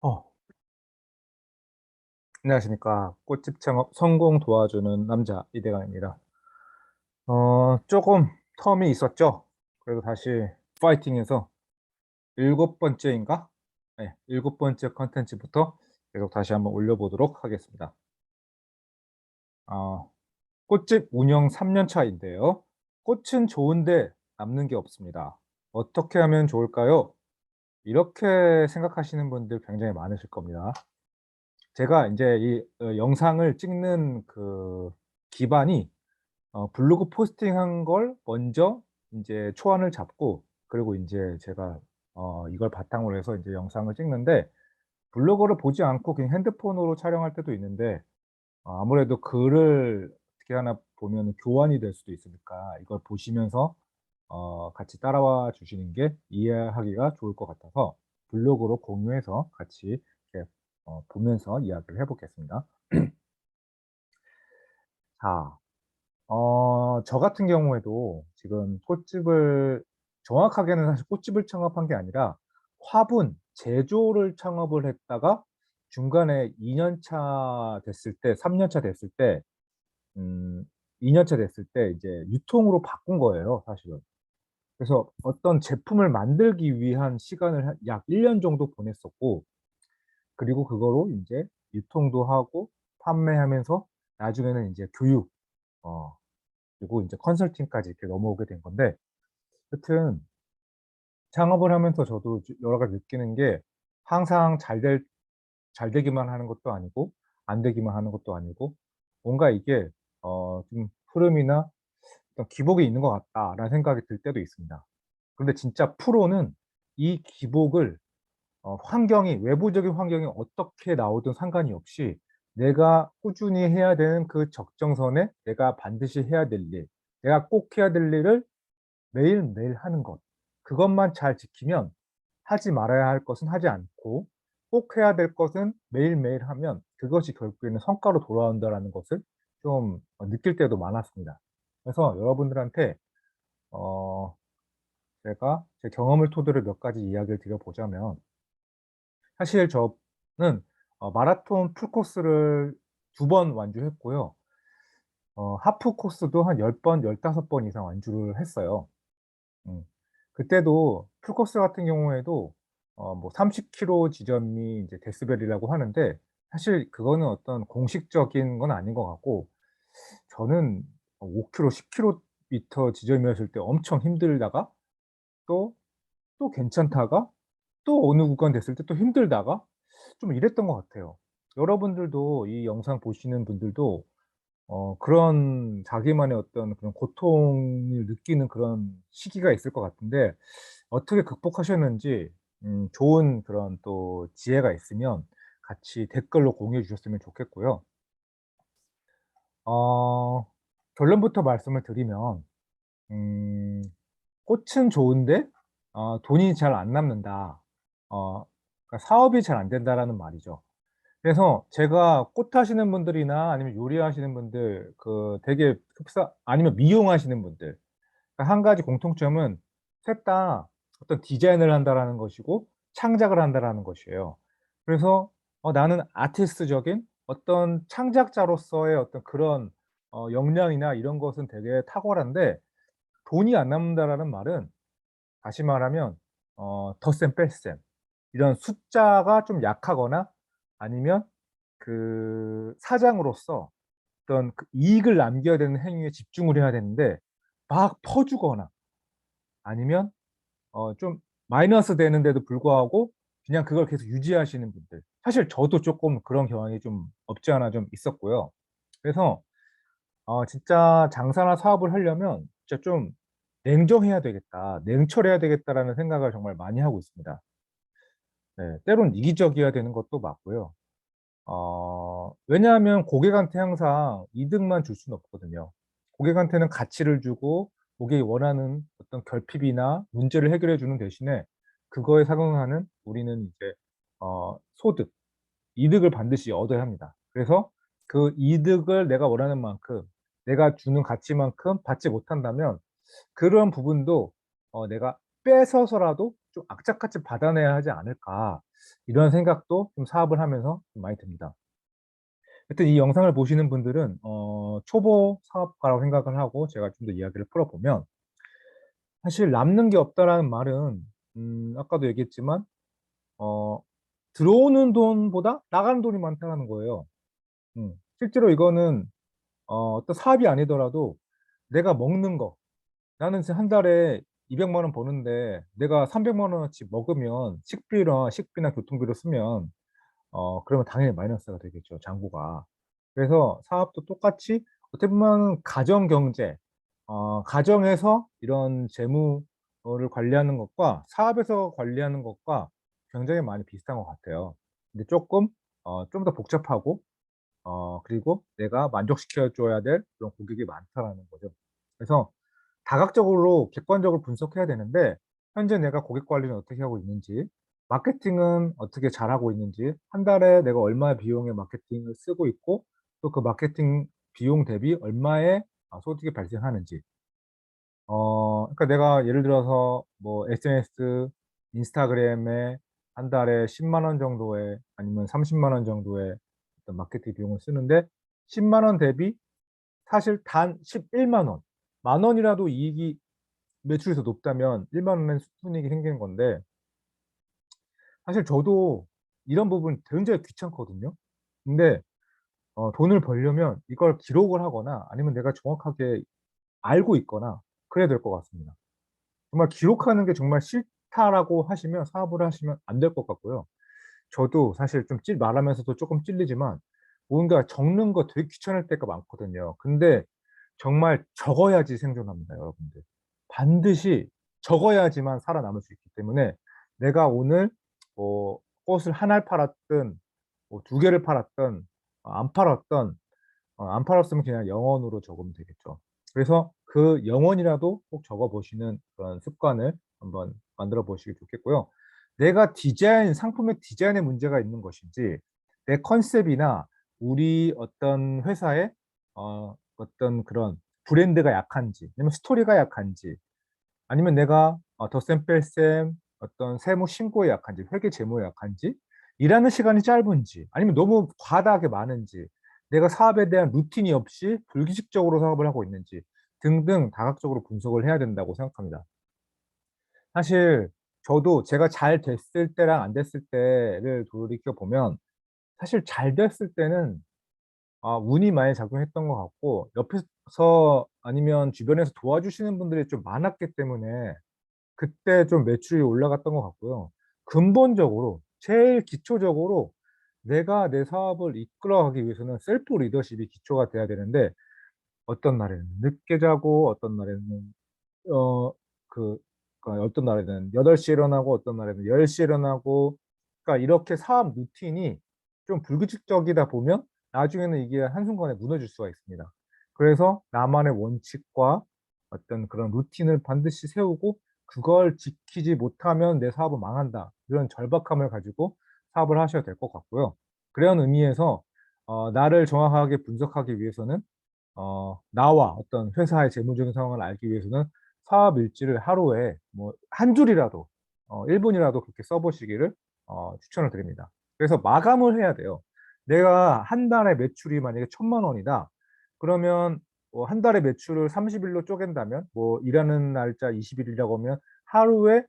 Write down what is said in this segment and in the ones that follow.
어, 안녕하십니까. 꽃집 창업 성공 도와주는 남자 이대강입니다. 조금 텀이 있었죠. 그래도 다시 파이팅해서 일곱 번째인가? 네, 일곱 번째 컨텐츠부터 계속 다시 한번 올려보도록 하겠습니다. 어, 꽃집 운영 3년 차인데요. 꽃은 좋은데 남는 게 없습니다. 어떻게 하면 좋을까요? 이렇게 생각하시는 분들 굉장히 많으실 겁니다. 제가 이제 이 영상을 찍는 그 기반이 블로그 포스팅한 걸 먼저 인제 초안을 잡고, 그리고 인제 제가 이걸 바탕으로 해서 인제 영상을 찍는데, 블로거를 보지 않고 그냥 핸드폰으로 촬영할 때도 있는데, 아무래도 글을 어떻게 하나 보면은 교환이 될 수도 있으니까 이걸 보시면서 같이 따라와 주시는 게 이해하기가 좋을 것 같아서 블로그로 공유해서 같이 이렇게 보면서 이야기를 해 보겠습니다. 자, 저 같은 경우에도 지금 꽃집을, 정확하게는 사실 꽃집을 창업한 게 아니라 화분 제조를 창업을 했다가 중간에 2년 차 됐을 때, 3년 차 됐을 때, 음 2년 차 됐을 때 이제 유통으로 바꾼 거예요, 사실은. 그래서 어떤 제품을 만들기 위한 시간을 한 약 1년 정도 보냈었고, 그리고 그거로 인제 유통도 하고 판매하면서 나중에는 인제 교육, 어 그리고 인제 컨설팅까지 이렇게 넘어오게 된 건데, 여튼 창업을 하면서 저도 여러 가지 느끼는 게, 항상 잘 되기만 하는 것도 아니고 안 되기만 하는 것도 아니고, 뭔가 이게 좀 흐름이나 어떤 기복이 있는 것 같다라는 생각이 들 때도 있습니다. 그런데 진짜 프로는 이 기복을, 환경이, 외부적인 환경이 어떻게 나오든 상관이 없이 내가 꾸준히 해야 되는 그 적정선에 내가 반드시 해야 될 일, 내가 꼭 해야 될 일을 매일매일 하는 것, 그것만 잘 지키면, 하지 말아야 할 것은 하지 않고 꼭 해야 될 것은 매일매일 하면 그것이 결국에는 성과로 돌아온다라는 것을 좀 느낄 때도 많았습니다. 그래서 여러분들한테 어 제가 제 경험을 토대로 몇 가지 이야기를 드려 보자면, 사실 저는 마라톤 풀 코스를 2번 완주했고요. 하프 코스도 한 10 번, 15번 이상 완주를 했어요. 음. 그때도 풀코스 같은 경우에도 뭐 30 킬로 지점이 이제 데시벨이라고 하는데, 사실 그거는 어떤 공식적인 건 아닌 것 같고, 저는 5 킬로, 10 킬로미터 지점이었을 때 엄청 힘들다가, 또, 또 괜찮다가, 또 어느 구간 됐을 때 또 힘들다가, 좀 이랬던 것 같아요. 여러분들도, 이 영상 보시는 분들도 그런 자기만의 어떤 그런 고통을 느끼는 그런 시기가 있을 것 같은데, 어떻게 극복하셨는지 좋은 그런 또 지혜가 있으면 같이 댓글로 공유해 주셨으면 좋겠고요. 어 결론부터 말씀을 드리면, 음 '꽃은 좋은데 돈이 잘 안 남는다.' 그러니까 '사업이 잘 안 된다.'라는 말이죠. 그래서 제가 꽃 하시는 분들이나 아니면 요리하시는 분들, 그 되게 흡사, 아니면 미용하시는 분들, 그러니까 한 가지 공통점은 셋 다 어떤 디자인을 한다라는 것이고 창작을 한다라는 것이에요. 그래서 나는 아티스트적인 어떤 창작자로서의 어떤 그런 역량이나 이런 것은 되게 탁월한데, 돈이 안 남는다라는 말은, 다시 말하면 덧셈 뺄셈, 이런 숫자가 좀 약하거나, 아니면 그 사장으로서 어떤 그 이익을 남겨야 되는 행위에 집중을 해야 되는데 막 퍼주거나, 아니면 좀 마이너스 되는데도 불구하고 그냥 그걸 계속 유지하시는 분들, 사실 저도 쪼끔 그런 경향이 좀 없지 않아 좀 있었고요. 그래서 진짜 장사나 사업을 하려면 진짜 좀 '냉정해야 되겠다. 냉철해야 되겠다.'라는 생각을 정말 많이 하고 있습니다. 네. 때론 이기적이어야 되는 것도 맞고요. 왜냐하면 고객한테 항상 이득만 줄 수는 없거든요. 고객한테는 가치를 주고 고객이 원하는 어떤 결핍이나 문제를 해결해 주는 대신에, 그거에 상응하는 우리는 이제 소득, 이득을 반드시 얻어야 합니다. 그래서 그 이득을 내가 원하는 만큼, 내가 주는 가치만큼 받지 못한다면, 그런 부분도 내가 뺏어서라도 좀 악착같이 받아내야 하지 않을까 이런 생각도 좀 사업을 하면서 좀 많이 듭니다. 하여튼 이 영상을 보시는 분들은 초보 사업가라고 생각을 하고 제가 좀 더 이야기를 풀어보면 사실 남는 게 없다라는 말은 아까도 얘기했지만 어, 들어오는 돈보다 나가는 돈이 많다는 거예요. 실제로 이거는 어떤 사업이 아니더라도 내가 먹는 거 나는 지금 한 달에 200만 원 버는데 내가 300만 원어치 먹으면 식비나 교통비로 쓰면 그러면 당연히 마이너스가 되겠죠, 장부가. 그래서 사업도 똑같이 어떻게 보면 가정 경제, 가정에서 이런 재무를 관리하는 것과 사업에서 관리하는 것과 굉장히 많이 비슷한 것 같아요. 근데 조금 좀 더 복잡하고 그리고 내가 만족시켜 줘야 될 그런 고객이 많다라는 거죠. 그래서 다각적으로 객관적으로 분석해야 되는데 현재 내가 고객 관리는 어떻게 하고 있는지, 마케팅은 어떻게 잘하고 있는지, 한 달에 내가 얼마의 비용의 마케팅을 쓰고 있고 또 그 마케팅 비용 대비 얼마의 소득이 발생하는지. 그러니까 내가 예를 들어서 뭐 SNS, 인스타그램에 한 달에 10만 원 정도의 아니면 30만 원 정도의 어떤 마케팅 비용을 쓰는데 10만 원 대비 사실 단 11만 원, 만 원이라도 이익이 매출이 더 높다면 1만 원의 순이익이 생기는 건데 사실 저도 이런 부분 굉장히 귀찮거든요. 근데 돈을 벌려면 이걸 기록을 하거나 아니면 내가 정확하게 알고 있거나 그래야 될 것 같습니다. 정말 기록하는 게 정말 싫다라고 하시면 사업을 하시면 안 될 것 같고요. 저도 사실 좀 말하면서도 조금 찔리지만 뭔가 적는 거 되게 귀찮을 때가 많거든요. 근데 정말 적어야지 생존합니다, 여러분들. 반드시 적어야지만 살아남을 수 있기 때문에 내가 오늘 뭐 꽃을 한 알 팔았든 뭐 두 개를 팔았든 안 팔았든 안 팔았으면 그냥 영원으로 적으면 되겠죠. 그래서 그 영원이라도 꼭 적어 보시는 그런 습관을 한번 만들어 보시기 좋겠고요. 내가 상품의 디자인에 문제가 있는 것인지, 내 컨셉이나 우리 어떤 회사의 어떤 그런 브랜드가 약한지, 아니면 스토리가 약한지, 아니면 내가 덧셈 뺄셈 어떤 세무 신고에 약한지, 회계 재무에 약한지, 일하는 시간이 짧은지, 아니면 너무 과다하게 많은지, 내가 사업에 대한 루틴이 없이 불규칙적으로 사업을 하고 있는지 등등 다각적으로 분석을 해야 된다고 생각합니다. 사실 저도 제가 잘 됐을 때랑 안 됐을 때를 돌이켜 보면 사실 잘 됐을 때는 운이 많이 작용했던 것 같고 옆에서 아니면 주변에서 도와주시는 분들이 좀 많았기 때문에 그때 좀 매출이 올라갔던 것 같고요. 근본적으로 제일 기초적으로 내가 내 사업을 이끌어가기 위해서는 셀프 리더십이 기초가 돼야 되는데 어떤 날에는 늦게 자고 어떤 날에는 어 그 그러니까 어떤 날에는 8시에 일어나고 어떤 날에는 10시에 일어나고, 그러니까 이렇게 사업 루틴이 좀 불규칙적이다 보면 나중에는 이게 한순간에 무너질 수가 있습니다. 그래서 나만의 원칙과 어떤 그런 루틴을 반드시 세우고 그걸 지키지 못하면 '내 사업은 망한다.' 이런 절박함을 가지고 사업을 하셔야 될 것 같고요. 그런 의미에서 나를 정확하게 분석하기 위해서는 나와 어떤 회사의 재무적인 상황을 알기 위해서는 사업 일지를 하루에 뭐 한 줄이라도 1 분이라도 그렇게 써 보시기를 추천을 드립니다. 그래서 마감을 해야 돼요. 내가 한 달에 매출이 만약에 1,000만 원이다. 그러면 뭐 한 달에 매출을 30 일로 쪼갠다면 뭐 일하는 날짜 20 일이라고 하면 하루에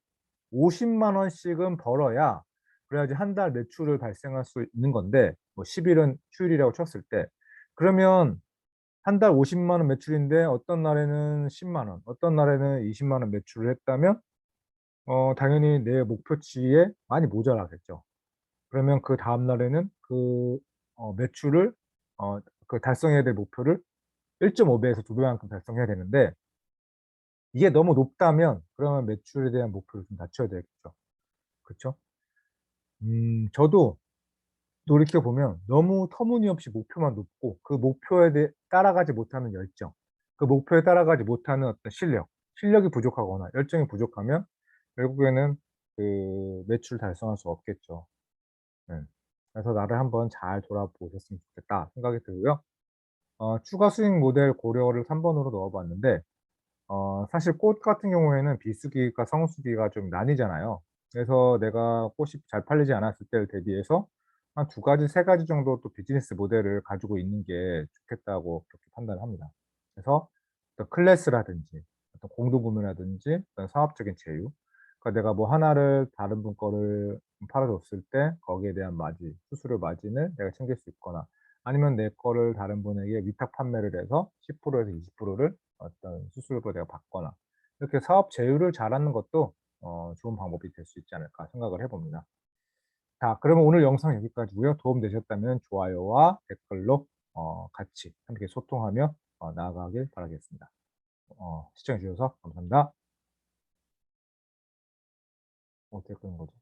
50만 원씩은 벌어야 그래야지 한 달 매출을 발생할 수 있는 건데, 뭐 10 일은 휴일이라고 쳤을 때 그러면 한 달 50만 원 매출인데 어떤 날에는 10만 원, 어떤 날에는 20만 원 매출을 했다면 당연히 내 목표치에 많이 모자라겠죠. 그러면 그다음 날에는 그 매출을 달성해야 될 목표를 1.5 배에서 2 배만큼 달성해야 되는데 이게 너무 높다면 그러면 매출에 대한 목표를 좀 낮춰야 되겠죠. 그쵸? 저도 돌이켜 보면 너무 터무니없이 목표만 높고 그 목표에 대해 따라가지 못하는 열정, 그 목표에 따라가지 못하는 어떤 실력이 부족하거나 열정이 부족하면 결국에는 그 매출을 달성할 수 없겠죠. 네. 그래서 '나를 한번 잘 돌아보셨으면 좋겠다.' 생각이 들고요. 추가 수익 모델 고려를 3 번으로 넣어 봤는데 사실 꽃 같은 경우에는 비수기가 성수기가 좀 나뉘잖아요. 그래서 내가 꽃이 잘 팔리지 않았을 때를 대비해서 한 2 가지 3 가지 정도 또 비즈니스 모델을 가지고 있는 게 좋겠다고 그렇게 판단을 합니다. 그래서 어떤 클래스라든지 어떤 공동 구매라든지 어떤 사업적인 제휴, 그러니까 내가 뭐 하나를 다른 분 거를 팔아 줬을 때 거기에 대한 마진, 수수료 마진을 내가 챙길 수 있거나, 아니면 내 거를 다른 분에게 위탁 판매를 해서 10% 에서 20%를 어떤 수수료로 내가 받거나, 이렇게 사업 제휴를 잘하는 것도 좋은 방법이 될 수 있지 않을까 생각을 해 봅니다. 자, 그러면 오늘 영상 여기까지고요. 도움 되셨다면 좋아요와 댓글로 같이 함께 소통하며 나아가길 바라겠습니다. 시청해 주셔서 감사합니다. 어떻게 끄는 거지?